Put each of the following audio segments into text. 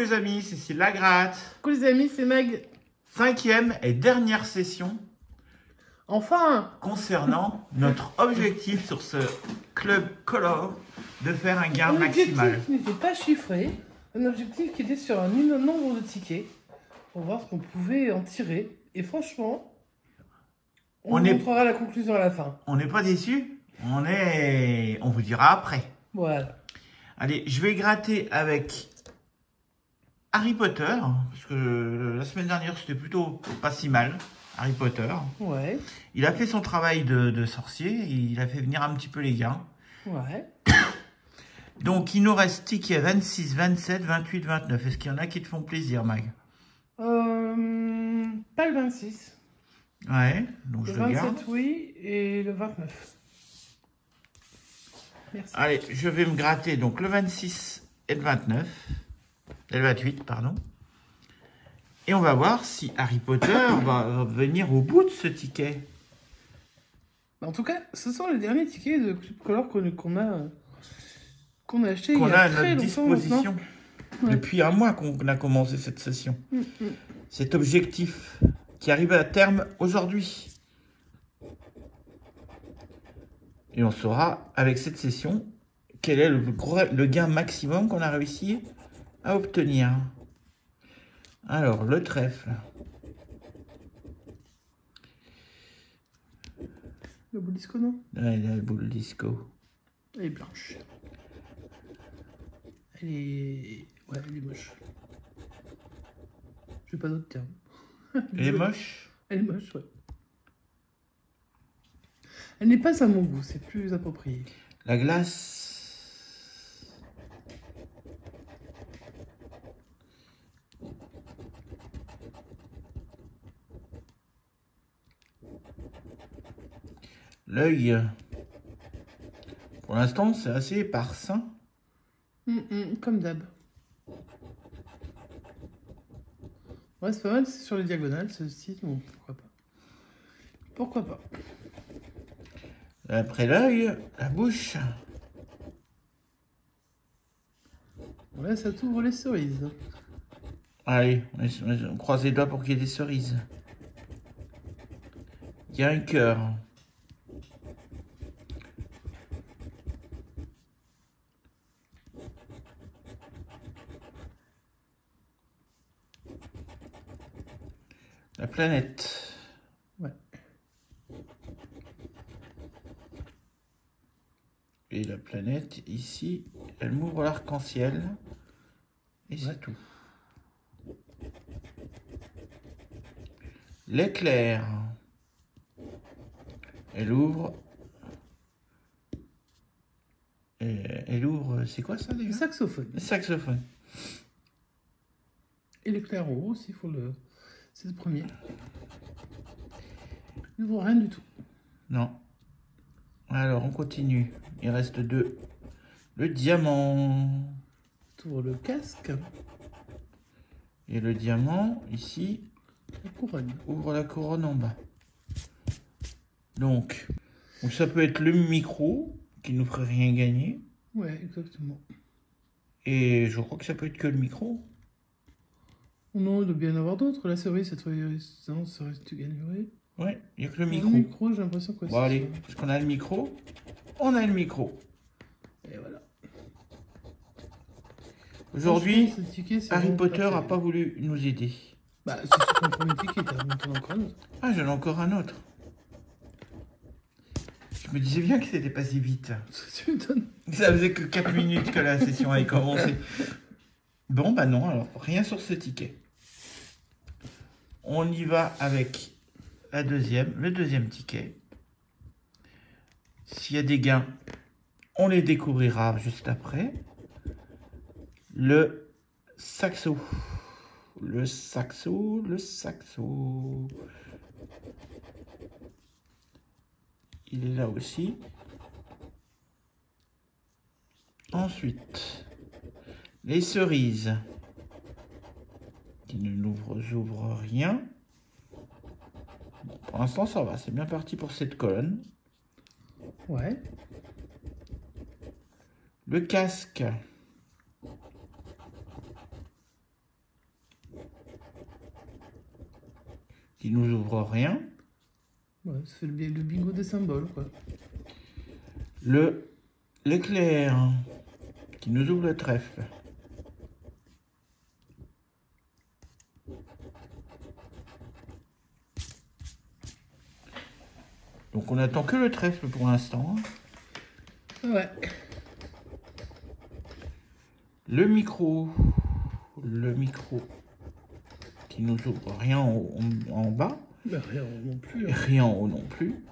les amis, c'est la gratte. Coucou les amis, c'est Mag. 5e et dernière session. Enfin concernant notre objectif sur ce club color de faire un gain maximal. Un objectif qui n'était pas chiffré, un objectif qui était sur un énorme nombre de tickets pour voir ce qu'on pouvait en tirer. Et franchement, on montrera la conclusion à la fin. On n'est pas déçus, on vous dira après. Voilà. Allez, je vais gratter avec Harry Potter, parce que la semaine dernière c'était plutôt pas si mal. Harry Potter. Ouais. Il a fait son travail de sorcier, et il a fait venir un petit peu les gains. Ouais. Donc il nous reste ticket 26, 27, 28, 29. Est-ce qu'il y en a qui te font plaisir, Mag? Pas le 26. Ouais, donc le je le garde. 27, oui, et le 29. Merci. Allez, je vais me gratter donc le 26 et le 29. Et le 28, pardon. Et on va voir si Harry Potter va venir au bout de ce ticket. En tout cas, ce sont les derniers tickets de Club Color qu'on a acheté qu'on il y a à très notre disposition. Ouais. Depuis un mois qu'on a commencé cette session. Cet objectif qui arrive à terme aujourd'hui. Et on saura avec cette session quel est le gain maximum qu'on a réussi à obtenir. Alors, le trèfle. Le boule disco, non? Ouais, la boule disco. Elle est blanche. Elle est moche. Je n'ai pas d'autre terme. Elle est moche? Elle est moche, ouais. Elle n'est pas à mon goût, c'est plus approprié. La glace. L'œil. Pour l'instant, c'est assez éparse. Comme d'hab. Ouais, c'est pas mal, c'est sur les diagonales, ceci, bon, pourquoi pas. Pourquoi pas. Après l'œil, la bouche. Ouais, ça t'ouvre les cerises. Allez, on croise les doigts pour qu'il y ait des cerises. Il y a un cœur. La planète. Ouais. Et la planète, ici, elle m'ouvre l'arc-en-ciel. Et c'est tout. L'éclair. Elle ouvre. Elle ouvre. C'est quoi ça déjà? Le saxophone. Le saxophone. Et l'éclair au haut aussi, c'est le premier. Il n'ouvre rien du tout. Non. Alors, on continue. Il reste 2. Le diamant. Tu ouvres le casque. Et le diamant, ici, la couronne. Ouvre la couronne en bas. Donc ça peut être le micro, qui nous ferait rien gagner. Ouais, exactement. Et je crois que ça peut être que le micro. Non, il doit bien y en avoir d'autres. La cerise, cette fois, non, cerise, tu gagnerais. Ouais, il n'y a que le micro. Le micro, j'ai l'impression que bon, allez, parce qu'on a le micro, on a le micro. Et voilà. Aujourd'hui, Harry Potter n'a pas voulu nous aider. Bah, c'est ton premier ticket, t'as encore un autre. Ah, j'en ai encore un autre. Je me disais bien que c'était passé vite. Tu me donnes. Ça faisait que 4 minutes que la session avait commencé. Bon, bah non, alors, rien sur ce ticket. On y va avec le deuxième ticket. S'il y a des gains, on les découvrira juste après. Le saxo. Le saxo. Il est là aussi. Ensuite, les cerises qui ne nous ouvrent rien. Pour l'instant, ça va. C'est bien parti pour cette colonne. Ouais. Le casque. qui nous ouvre rien. Ouais, ça fait le bingo des symboles, quoi. L'éclair, qui nous ouvre le trèfle. Donc on n'attend que le trèfle pour l'instant. Ouais. Le micro qui nous ouvre rien en bas. Bah, rien non plus. Hein. Rien en haut non plus.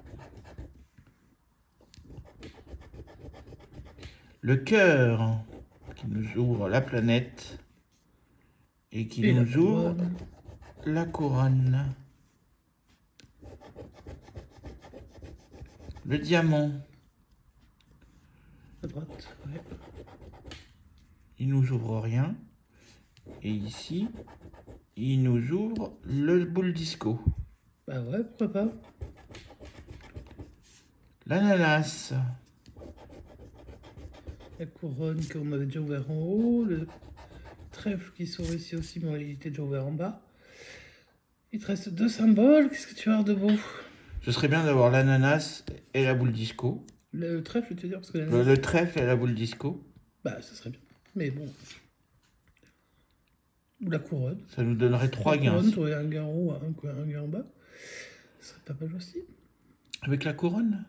Le cœur qui nous ouvre la planète et qui nous ouvre la couronne. Le diamant. À droite, ouais. Il nous ouvre rien. Et ici, il nous ouvre le boule disco. Bah ouais, pourquoi pas. L'ananas. La couronne qu'on avait déjà ouvert en haut. Le trèfle qui s'ouvre ici aussi, mais il était déjà ouvert en bas. Il te reste 2 symboles. Qu'est-ce que tu vas avoir de beau? Ce serait bien d'avoir l'ananas et la boule disco. Le trèfle, tu veux dire parce que Le trèfle et la boule disco. Bah, ça serait bien. Mais bon. Ou la couronne. Ça nous donnerait 3 gains. La couronne, tu aurais un gain en haut, un gain en bas. Ça serait pas mal aussi. Avec la couronne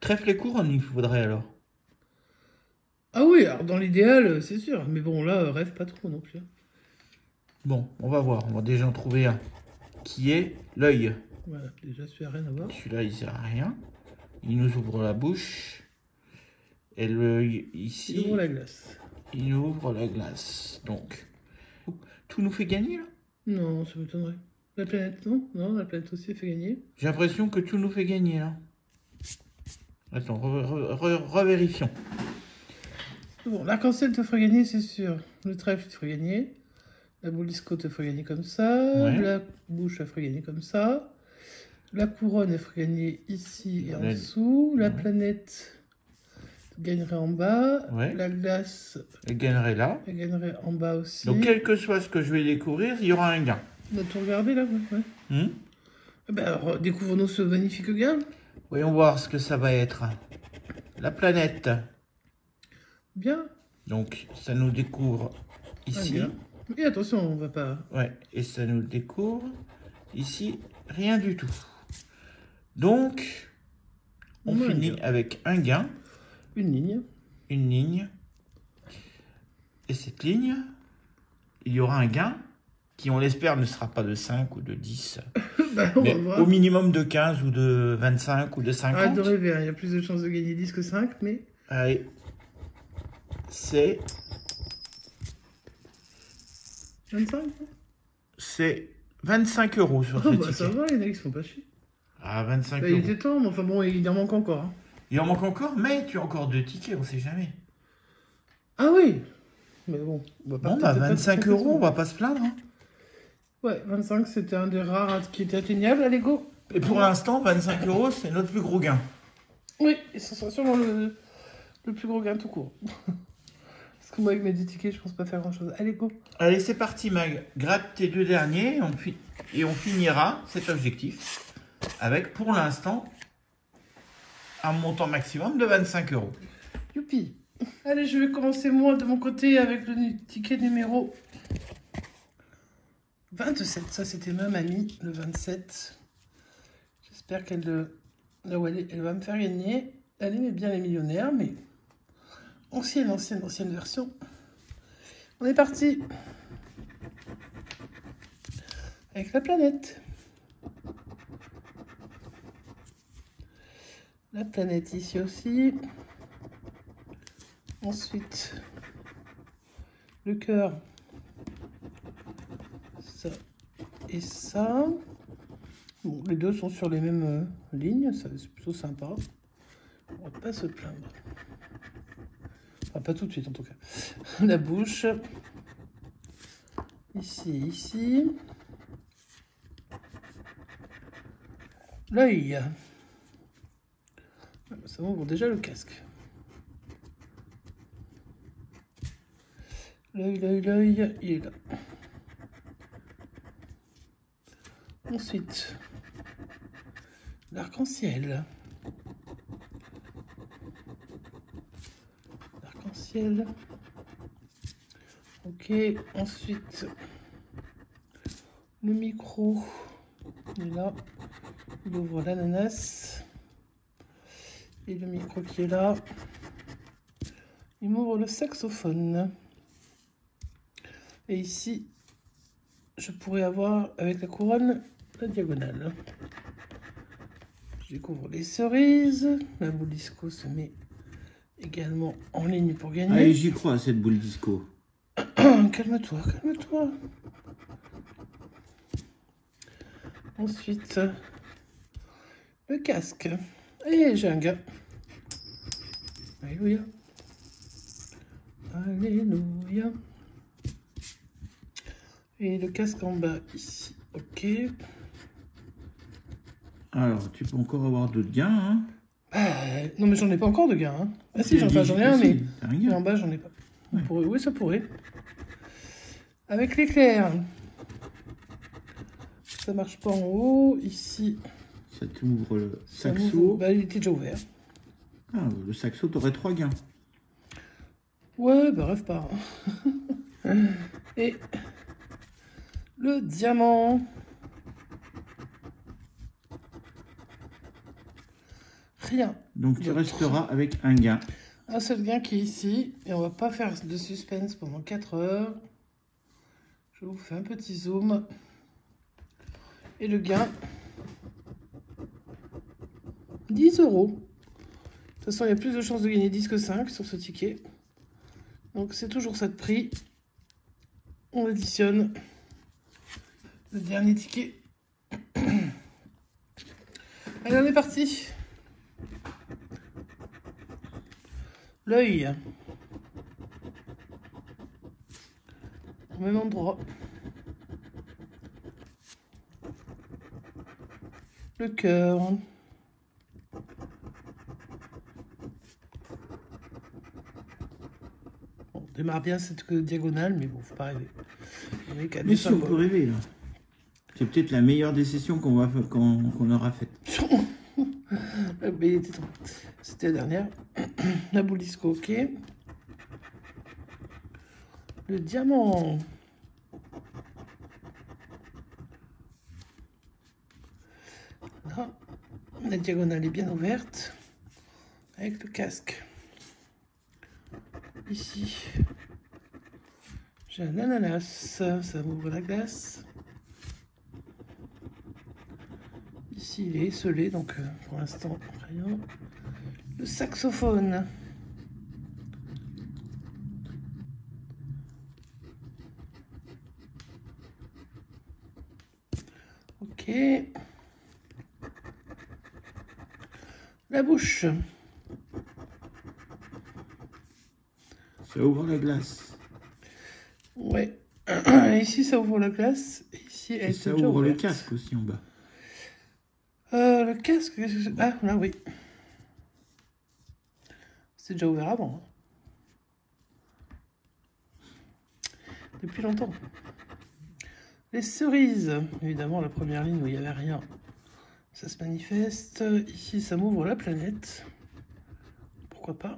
Trèfle et couronne, il faudrait alors. Ah oui, alors dans l'idéal, c'est sûr. Mais bon, là, rêve pas trop non plus. Bon, on va voir. On va déjà en trouver un. Qui est l'œil. Voilà, déjà, celui-là, rien à voir. Celui-là, il sert à rien. Il nous ouvre la bouche. Et l'œil, ici... Il ouvre la glace. Il ouvre la glace. Donc, tout nous fait gagner, là? Non, ça m'étonnerait. La planète, non? Non, la planète aussi fait gagner. J'ai l'impression que tout nous fait gagner, là. Attends, revérifions. Bon, l'arc-en-ciel te fera gagner, c'est sûr. Le trèfle te fera gagner. La boule disco te fera gagner comme ça. Ouais. La bouche, elle fera gagner comme ça. La couronne, elle fera gagner ici et en dessous. La planète gagnerait en bas. Ouais. La glace, Elle gagnerait là. elle gagnerait en bas aussi. Donc, quel que soit ce que je vais découvrir, il y aura un gain. On a tout regardé là, ouais. Eh ben, alors, découvre-nous ce magnifique gain. Voyons voir ce que ça va être. La planète. Bien. Donc, ça nous découvre ici. Et attention, on va pas... Ouais, et ça nous découvre ici, rien du tout. Donc, on finit avec un gain. Une ligne. Une ligne. Et cette ligne, il y aura un gain qui, on l'espère, ne sera pas de 5 ou de 10. Bah, mais au minimum de 15 ou de 25 ou de 50. Arrête de rêver, il y a plus de chances de gagner 10 que 5, mais... Allez, c'est... 25 C'est 25 € sur ce ticket. Ça va, il y en a qui se font pas chier. Ah, 25 bah, €. Il était temps, mais enfin bon, il en manque encore. Hein. Il en manque encore, mais tu as encore 2 tickets, on sait jamais. Ah oui. Mais bon, on va pas... Bon, bah 25 €, on va pas se plaindre. Hein. Ouais, 25, c'était un des rares qui était atteignable à Lego. Et pour l'instant, 25 €, c'est notre plus gros gain. Oui, et ce sera sûrement le plus gros gain tout court. Parce que moi, avec mes 10 tickets, je pense pas faire grand-chose. Allez, go. Allez, c'est parti, Mag. Gratte tes 2 derniers et on finira cet objectif avec, pour l'instant, un montant maximum de 25 €. Youpi. Allez, je vais commencer moi de mon côté avec le ticket numéro 27. Ça, c'était ma mamie, le 27. J'espère qu'elle elle va me faire gagner. Elle aimait bien les millionnaires, mais ancienne version. On est parti. Avec la planète. La planète ici aussi. Ensuite, le cœur. Ça et ça. Bon, les deux sont sur les mêmes lignes, ça c'est plutôt sympa. On va pas se plaindre. Enfin, pas tout de suite en tout cas. La bouche. Ici. L'œil. Ça ouvre déjà le casque. L'œil, il est là. Ensuite, l'arc-en-ciel. L'arc-en-ciel. Ok, ensuite, le micro. Il est là. Il ouvre l'ananas. Et le micro qui est là. Il m'ouvre le saxophone. Et ici, je pourrais avoir, avec la couronne, la diagonale. Je découvre les cerises. La boule disco se met également en ligne pour gagner. Allez, j'y crois à cette boule disco. Calme-toi, calme-toi. Ensuite, le casque. Et j'ai un gars. Alléluia. Alléluia. Et le casque en bas ici. Ok. Alors, tu peux encore avoir d'autres gains, hein. Non, mais j'en ai pas encore de gain. Hein. Ah si, j'en ai un, mais mais en bas, j'en ai pas. Ouais. Oui, ça pourrait. Avec l'éclair. Ça marche pas en haut. Ici, ça t'ouvre le ça saxo. m'ouvre. Bah, il était déjà ouvert. Ah, le saxo, t'aurais 3 gains. Ouais, bah rêve pas. Et le diamant. Rien. Donc tu resteras avec un gain. Un seul gain qui est ici. Et on va pas faire de suspense pendant 4 heures. Je vous fais un petit zoom. Et le gain, 10 €. De toute façon, il y a plus de chances de gagner 10 que 5 sur ce ticket. Donc c'est toujours ça de prix. On additionne le dernier ticket. Allez, on est parti. L'œil. Au même endroit. Le cœur. Bon, on démarre bien cette diagonale, mais bon, faut pas rêver. On est qu'à Mais si on peut rêver, là. C'est peut-être la meilleure des sessions qu'on aura faite. Mais c'était la dernière. La boule disco, ok. Le diamant. Là, la diagonale est bien ouverte. Avec le casque. Ici, j'ai un ananas. Ça m'ouvre la glace. Ici, il est esselé, donc pour l'instant, rien. Le saxophone. Ok. La bouche. Ça ouvre la glace. Ouais. Ici, ça ouvre la glace. Ici, elle Et ça déjà ouvre le ouverte. casque aussi en bas. Le casque. Ah, là, oui. C'est déjà ouvert avant. Hein. Depuis longtemps. Les cerises. Évidemment, la première ligne où il n'y avait rien. Ça se manifeste. Ici, ça m'ouvre la planète. Pourquoi pas.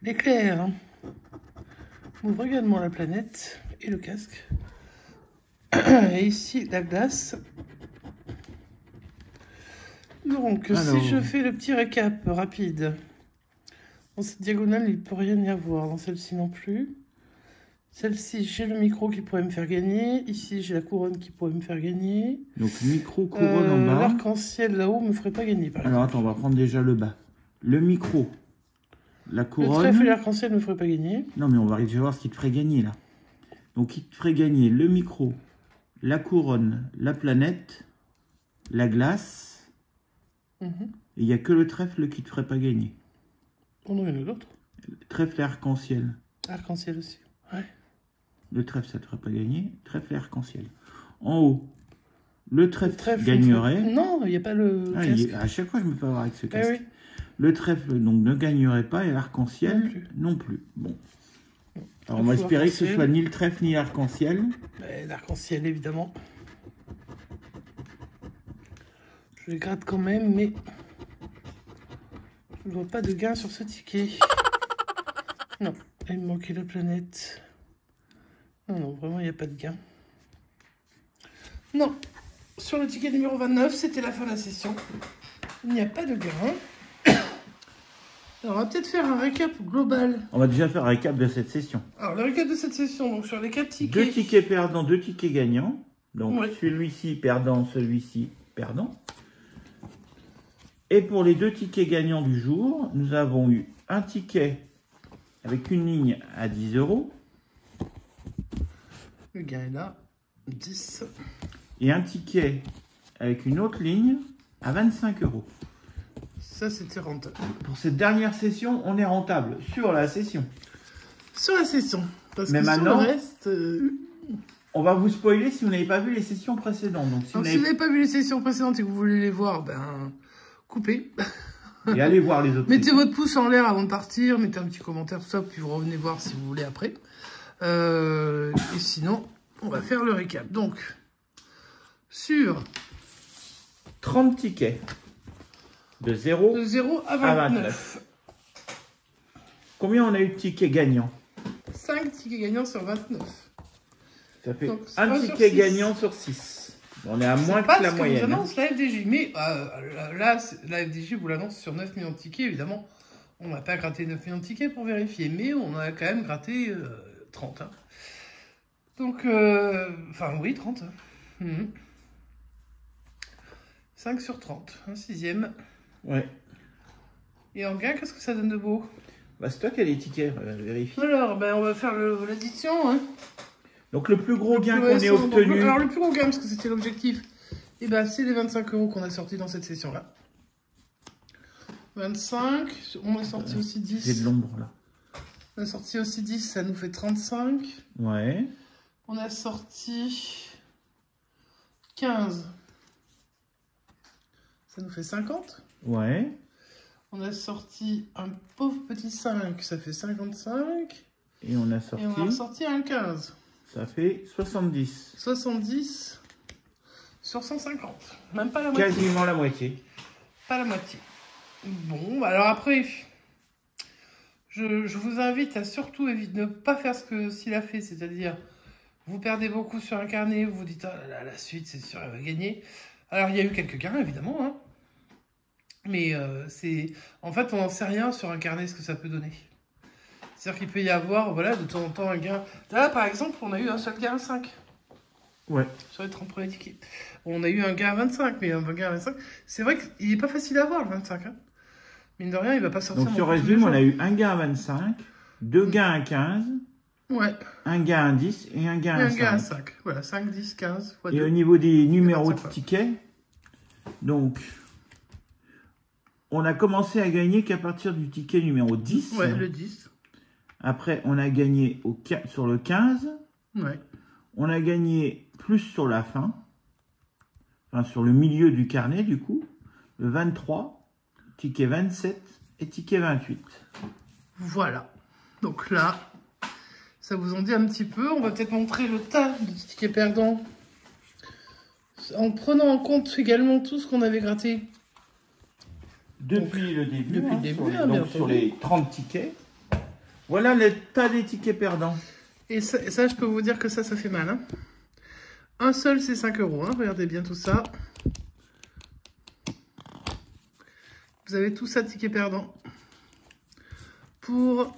L'éclair m'ouvre également la planète et le casque. Et ici, la glace. Donc, alors, si je fais le petit récap rapide. Dans cette diagonale, il ne peut rien y avoir. Dans celle-ci non plus. Celle-ci, j'ai le micro qui pourrait me faire gagner. Ici, j'ai la couronne qui pourrait me faire gagner. donc micro, couronne en bas. L'arc-en-ciel là-haut me ferait pas gagner, par Alors exemple. attends, on va prendre déjà le bas. Le micro, la Le couronne. trèfle et l'arc-en-ciel me ferait pas gagner. Non, mais on va déjà voir ce qui te ferait gagner là. Donc, il te ferait gagner le micro, la couronne, la planète, la glace. Mhm. Et il n'y a que le trèfle qui te ferait pas gagner. Oh non, il y en a d'autres. Le trèfle et arc-en-ciel. Arc-en-ciel aussi. Ouais. Le trèfle, ça te ferait pas gagner. Trèfle et arc-en-ciel. En haut, le trèfle, Le gagnerait. Non, il n'y a pas le Ah, casque. à chaque fois, je me fais avoir avec ce Ah casque. oui. Le trèfle, donc, ne gagnerait pas et l'arc-en-ciel Non plus. non plus. Bon. Non. Alors, on va Trèfle ou espérer que ce arc-en-ciel. soit ni le trèfle ni l'arc-en-ciel. l'arc-en-ciel, évidemment. Je les gratte quand même, mais je ne vois pas de gain sur ce ticket. Non, il me manquait la planète. Non, non, vraiment, il n'y a pas de gain. Non, sur le ticket numéro 29, c'était la fin de la session. Il n'y a pas de gain. Alors, on va peut-être faire un récap global. On va déjà faire un récap de cette session. Alors, le récap de cette session, donc sur les 4 tickets. 2 tickets perdants, 2 tickets gagnants. Donc, Ouais. celui-ci perdant, celui-ci perdant. Et pour les 2 tickets gagnants du jour, nous avons eu un ticket avec une ligne à 10 €. Le gain est là, 10. Et un ticket avec une autre ligne à 25 €. Ça, c'était rentable. Pour cette dernière session, on est rentable sur la session. Sur la session. Parce Mais que maintenant, sur le reste... on va vous spoiler si vous n'avez pas vu les sessions précédentes. Donc, Donc, si vous n'avez pas vu les sessions précédentes et que vous voulez les voir, ben, coupez. Et allez voir les autres. Mettez votre pouce en l'air avant de partir, mettez un petit commentaire, tout ça, puis vous revenez voir si vous voulez après. Et sinon, on va faire le récap. Donc, sur 30 tickets de 0 de 0 à à 29. Combien on a eu de tickets gagnants? 5 tickets gagnants sur 29. Ça fait Donc, un 1 sur ticket 6. gagnant sur 6. On est à moins que Pas la ce que moyenne. vous annonce la FDJ. Mais là, la FDJ vous l'annonce sur 9 millions de tickets, évidemment. On n'a pas gratté 9 millions de tickets pour vérifier, mais on a quand même gratté 30. Hein. Donc, enfin, oui, 30. Mhm. 5 sur 30, un sixième. Ouais. Et en gain, qu'est-ce que ça donne de beau? Bah, c'est toi qui as les tickets, vérifie. Alors, ben, on va faire l'addition. Hein. Donc, le plus gros gain Ouais, qu'on ait obtenu. Alors, le plus gros gain, parce que c'était l'objectif, et ben, c'est les 25 € qu'on a sortis dans cette session-là. 25, on a sorti aussi 10. J'ai de l'ombre là. On a sorti aussi 10, ça nous fait 35. Ouais. On a sorti 15. Ça nous fait 50. Ouais. On a sorti un pauvre petit 5, ça fait 55. Et on a sorti. Et on a sorti un 15. Ça fait 70. 70 sur 150. Même pas la moitié. Quasiment la moitié. Pas la moitié. Bon, alors après, je vous invite à surtout ne pas faire ce que s'il a fait, c'est-à-dire vous perdez beaucoup sur un carnet, vous vous dites oh là là, la suite c'est sûr elle va gagner. Alors il y a eu quelques gains évidemment, hein. Mais c'est en fait on n'en sait rien sur un carnet ce que ça peut donner. C'est-à-dire qu'il peut y avoir voilà de temps en temps un gain. Là par exemple on a eu un seul gain à 5. Ouais. Sur les 30 premiers tickets. On a eu un gain à 25, mais un gain à 25, c'est vrai qu'il n'est pas facile à avoir le 25. Hein. Mine de rien, il va pas sortir. Donc, sur résume, on a eu un gain à 25, 2 gains à 15, ouais. un gain à 10 et un gain à 5. Un gain à 5. Voilà, 5, 10, 15 fois 2. Et au niveau des numéros de 25. tickets, donc, on a commencé à gagner qu'à partir du ticket numéro 10. Ouais, le 10. Après, on a gagné sur le 15. Ouais. On a gagné plus sur la fin. Enfin, sur le milieu du carnet, du coup. Le 23, ticket 27 et ticket 28. Voilà. Donc là, ça vous en dit un petit peu. On va peut-être montrer le tas de tickets perdants. En prenant en compte également tout ce qu'on avait gratté. Depuis le début, depuis le début, sur, les, hein, donc bien sur entendu. les 30 tickets. Voilà le tas des tickets perdants. Et ça, je peux vous dire que ça fait mal. Hein. Un seul, c'est 5 €. Hein. Regardez bien tout ça. Vous avez tout ça de tickets perdants. Pour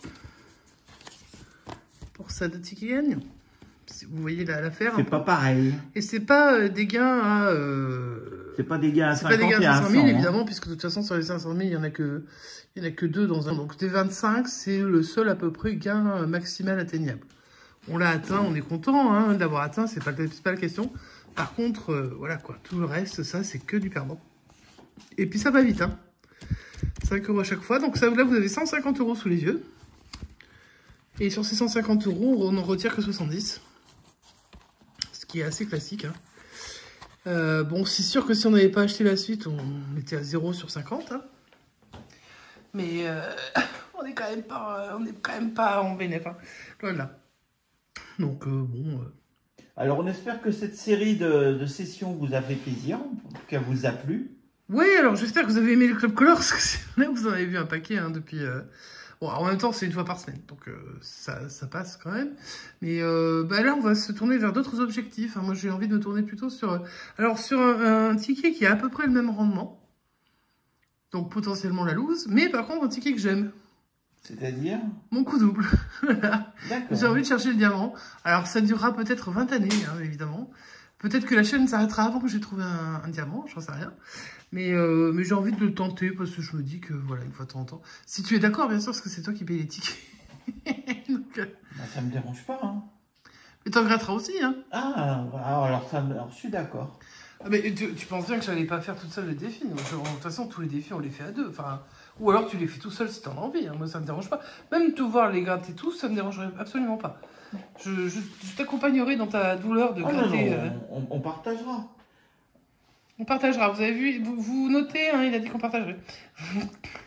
ça de tickets gagnants. Vous voyez l'affaire. C'est pas pareil. Et c'est pas des gains à... C'est pas des gains à 50 pas des gains et à à 500 000, 100, évidemment, puisque de toute façon, sur les 500 000, il y en a que 2 dans un. Donc, des 25, c'est le seul à peu près gain maximal atteignable. On l'a atteint, on est content hein, d'avoir atteint, c'est pas la question. Par contre, voilà quoi, tout le reste, ça, c'est que du perdant. Et puis, ça va vite, hein. 5 € à chaque fois. Donc, ça, là, vous avez 150 € sous les yeux. Et sur ces 150 €, on n'en retire que 70. Ce qui est assez classique, hein. Bon, c'est sûr que si on n'avait pas acheté la suite, on était à 0 sur 50. Hein. Mais on est quand même pas en bénéfice. Hein. Loin de là. Donc, bon... Alors, on espère que cette série de sessions vous a fait plaisir, qu'elle vous a plu. Oui, alors j'espère que vous avez aimé le Club Color, parce que là, vous en avez vu un paquet hein, depuis... Bon, en même temps, c'est une fois par semaine, donc ça passe quand même. Mais bah là, on va se tourner vers d'autres objectifs. Hein. Moi, j'ai envie de me tourner plutôt sur... alors, sur un ticket qui a à peu près le même rendement. Donc, potentiellement la loose. Mais par contre, un ticket que j'aime. C'est-à-dire? Mon coup double. Voilà. J'ai envie de chercher le diamant. Alors, ça durera peut-être 20 années, hein, évidemment. Peut-être que la chaîne s'arrêtera avant que j'ai trouvé un diamant, j'en sais rien. Mais j'ai envie de le tenter parce que je me dis que, voilà, une fois de temps en temps... Si tu es d'accord, bien sûr, parce que c'est toi qui payes les tickets. Donc, bah, ça me dérange pas, hein. Mais t'en gratteras aussi, hein. Ah, alors je suis d'accord. Ah, mais tu penses bien que j'allais pas faire toute seule les défis. Donc, de toute façon, tous les défis, on les fait à deux. Enfin, ou alors tu les fais tout seul si t'en as envie. Hein. Moi, ça me dérange pas. Même te voir les gratter tous, ça me dérangerait absolument pas. Je t'accompagnerai dans ta douleur de gratter. Non, on partagera. On partagera. Vous avez vu, vous notez, hein, il a dit qu'on partagerait.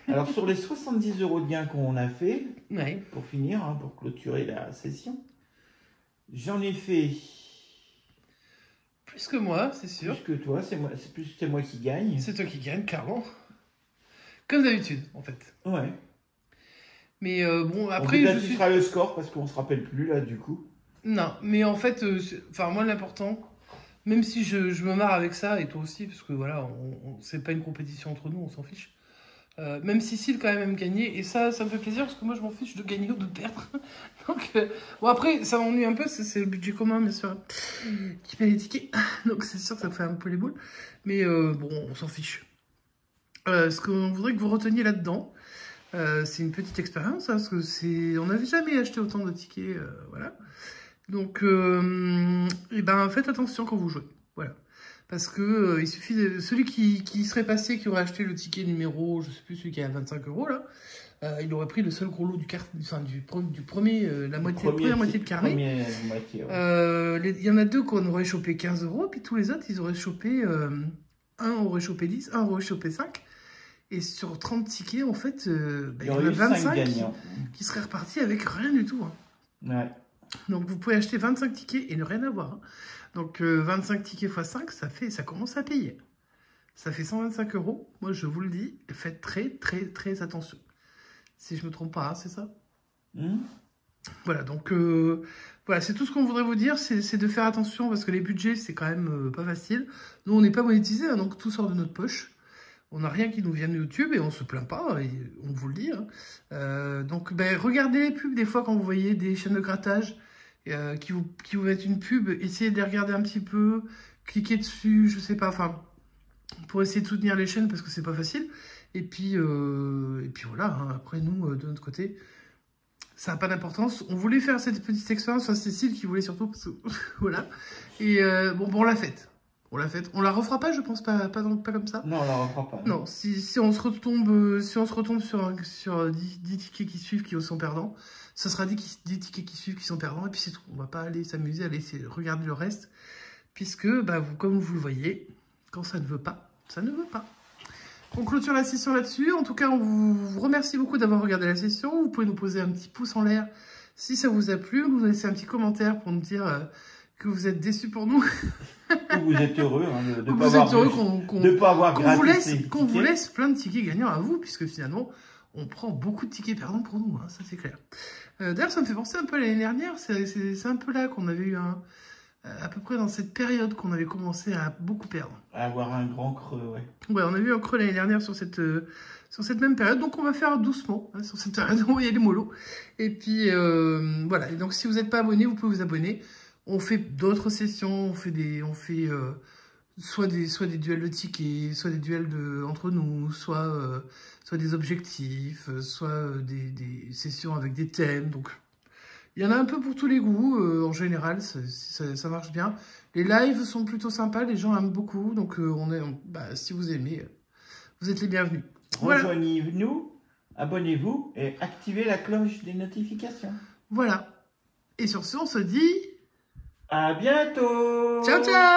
Alors, sur les 70 € de gain qu'on a fait, ouais. Pour finir, hein, pour clôturer la session, j'en ai fait... Plus que moi, c'est sûr. Plus que toi, c'est moi qui gagne. C'est toi qui gagne, clairement. Comme d'habitude, en fait. Ouais. Mais bon, après... On affichera le score parce qu'on se rappelle plus, là, du coup. Non, mais en fait, enfin, moi, l'important... Même si je me marre avec ça, et toi aussi, parce que voilà, c'est pas une compétition entre nous, on s'en fiche. Même Cécile quand même aime gagner, et ça me fait plaisir, parce que moi je m'en fiche de gagner ou de perdre. Donc, bon après, ça m'ennuie un peu, c'est le budget commun, bien sûr, qui paye les tickets. Donc c'est sûr que ça me fait un peu les boules. Mais bon, on s'en fiche. Ce qu'on voudrait que vous reteniez là-dedans, c'est une petite expérience, hein, parce que on n'avait jamais acheté autant de tickets, voilà. Donc, et ben, faites attention quand vous jouez. Voilà. Parce que il suffit de... Celui qui serait passé, qui aurait acheté le ticket numéro, je sais plus, celui qui est à 25 € là, il aurait pris le seul gros lot du premier, la première moitié de carnet. Il y en a deux qu'on aurait chopé 15 €, puis tous les autres, ils auraient chopé... un aurait chopé 10, un aurait chopé 5. Et sur 30 tickets, en fait, il y en a 25 qui seraient repartis avec rien du tout. Hein. Ouais. Donc, vous pouvez acheter 25 tickets et ne rien avoir. Hein. Donc, 25 tickets x 5, ça commence à payer. Ça fait 125 €. Moi, je vous le dis, faites très, très, très attention. Si je ne me trompe pas, hein, c'est ça Voilà, donc, voilà, c'est tout ce qu'on voudrait vous dire. C'est de faire attention parce que les budgets, c'est quand même pas facile. Nous, on n'est pas monétisés, hein, donc tout sort de notre poche. On n'a rien qui nous vient de YouTube et on se plaint pas, et on vous le dit. Hein. Donc, ben, regardez les pubs des fois quand vous voyez des chaînes de grattage qui vous mettent une pub. Essayez de les regarder un petit peu, cliquez dessus, je sais pas, enfin, pour essayer de soutenir les chaînes parce que c'est pas facile. Et puis voilà, hein. Après nous, de notre côté, ça n'a pas d'importance. On voulait faire cette petite expérience, enfin, Cécile qui voulait surtout, parce que, voilà. Et bon, on l'a faite. On la refera pas, je pense, pas comme ça. Non, on la refera pas. Non, si on se retombe, sur 10 tickets qui suivent qui sont perdants, ça sera 10 tickets qui suivent qui sont perdants, et puis c'est tout. On va pas aller s'amuser, aller regarder le reste, puisque, bah, comme vous le voyez, quand ça ne veut pas, ça ne veut pas. On clôture la session là-dessus. En tout cas, on vous remercie beaucoup d'avoir regardé la session. Vous pouvez nous poser un petit pouce en l'air si ça vous a plu, nous laisser un petit commentaire pour nous dire que vous êtes déçus pour nous. Vous êtes heureux hein, de ne pas avoir qu'on vous laisse plein de tickets gagnants à vous, puisque finalement, on prend beaucoup de tickets perdants pour nous, hein, ça c'est clair. D'ailleurs, ça me fait penser un peu à l'année dernière, c'est un peu là qu'on avait eu à peu près dans cette période qu'on avait commencé à beaucoup perdre. À avoir un grand creux, ouais. Ouais, on a eu un creux l'année dernière sur cette même période, donc on va faire doucement hein, sur cette période où il y a les mollos. Et puis, voilà, et donc si vous n'êtes pas abonné, vous pouvez vous abonner. On fait d'autres sessions, on fait soit des duels de tickets, soit des duels entre nous, soit des objectifs, soit des sessions avec des thèmes. Donc, il y en a un peu pour tous les goûts. En général, ça marche bien. Les lives sont plutôt sympas, les gens aiment beaucoup. Donc, si vous aimez, vous êtes les bienvenus. Rejoignez-nous, abonnez-vous et activez la cloche des notifications. Voilà. Et sur ce, on se dit... À bientôt. Ciao, ciao.